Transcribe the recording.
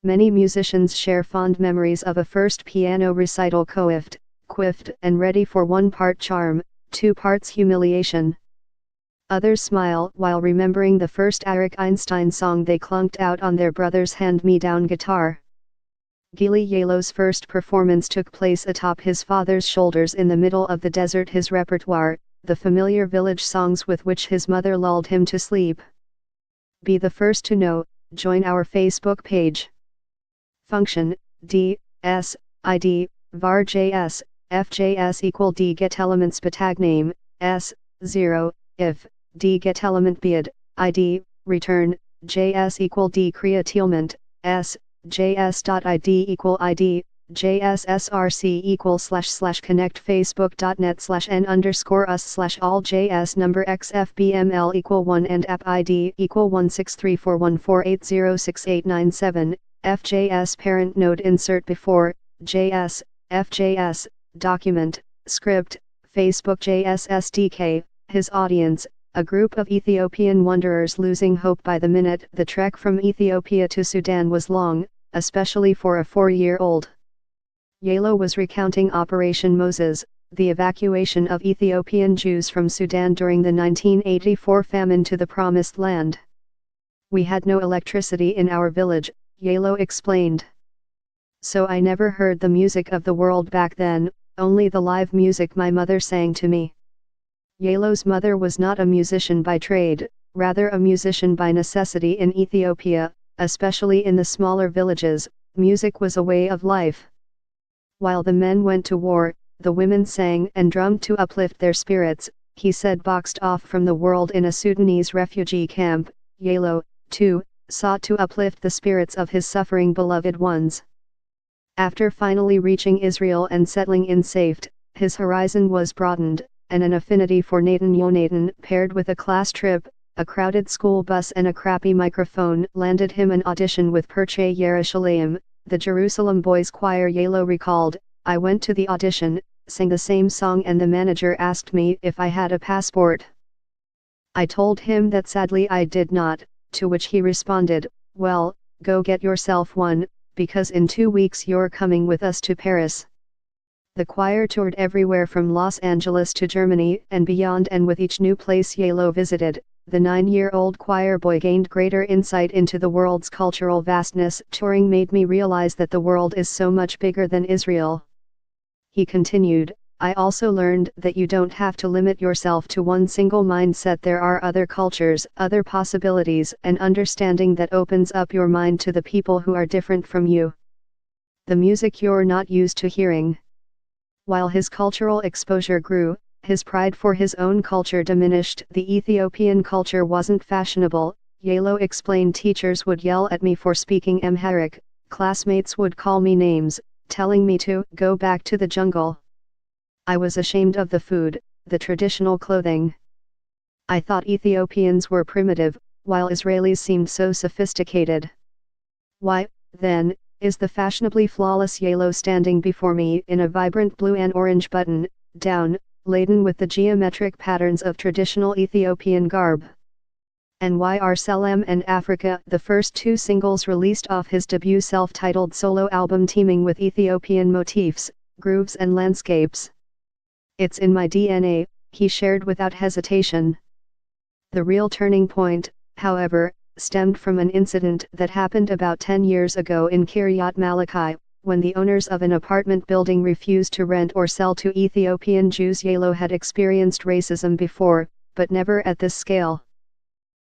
Many musicians share fond memories of a first piano recital coiffed, quiffed, and ready for 1 part charm, 2 parts humiliation. Others smile while remembering the first Eric Einstein song they clunked out on their brother's hand-me-down guitar. Gili Yalo's first performance took place atop his father's shoulders in the middle of the desert. His repertoire, the familiar village songs with which his mother lulled him to sleep. Be the first to know, join our Facebook page. Function, D, S, ID, var JS, FJS equal D get elements batag name, S, 0, if, D get element bead, ID, return, JS equal D createlment, S, JS.ID equal ID, JSSRC equal / connect facebook.net/n_us/all JS number XFBML equal 1 and app ID equal 1634148068997, FJS parent node insert before, JS, FJS, document, script, Facebook JS SDK, his audience, a group of Ethiopian wanderers losing hope by the minute. The trek from Ethiopia to Sudan was long, especially for a 4-year-old. Yalo was recounting Operation Moses, the evacuation of Ethiopian Jews from Sudan during the 1984 famine to the Promised Land. We had no electricity in our village, Yalo explained. So I never heard the music of the world back then, only the live music my mother sang to me. Yalo's mother was not a musician by trade, rather a musician by necessity. In Ethiopia, especially in the smaller villages, music was a way of life. While the men went to war, the women sang and drummed to uplift their spirits, he said. Boxed off from the world in a Sudanese refugee camp, Yalo, too, sought to uplift the spirits of his suffering beloved ones. After finally reaching Israel and settling in safety, his horizon was broadened, and an affinity for Yonatan paired with a class trip, a crowded school bus and a crappy microphone landed him an audition with Perche Yerushalayim, the Jerusalem Boys Choir. Yalo recalled, I went to the audition, sang the same song, and the manager asked me if I had a passport. I told him that sadly I did not, to which he responded, well, go get yourself one, because in 2 weeks you're coming with us to Paris. The choir toured everywhere from Los Angeles to Germany and beyond, and with each new place Yalo visited, the 9-year-old choir boy gained greater insight into the world's cultural vastness. Touring made me realize that the world is so much bigger than Israel. He continued, I also learned that you don't have to limit yourself to one single mindset. There are other cultures, other possibilities, and understanding that opens up your mind to the people who are different from you. The music you're not used to hearing. While his cultural exposure grew, his pride for his own culture diminished. The Ethiopian culture wasn't fashionable, Yalo explained. Teachers would yell at me for speaking Amharic, classmates would call me names, telling me to go back to the jungle. I was ashamed of the food, the traditional clothing. I thought Ethiopians were primitive, while Israelis seemed so sophisticated. Why, then, is the fashionably flawless Yalo standing before me in a vibrant blue and orange button, down, laden with the geometric patterns of traditional Ethiopian garb? And why are Selam and Africa, the first 2 singles released off his debut self-titled solo album, teeming with Ethiopian motifs, grooves and landscapes? It's in my DNA, he shared without hesitation. The real turning point, however, stemmed from an incident that happened about 10 years ago in Kiryat Malachi, when the owners of an apartment building refused to rent or sell to Ethiopian Jews. Yalo had experienced racism before, but never at this scale.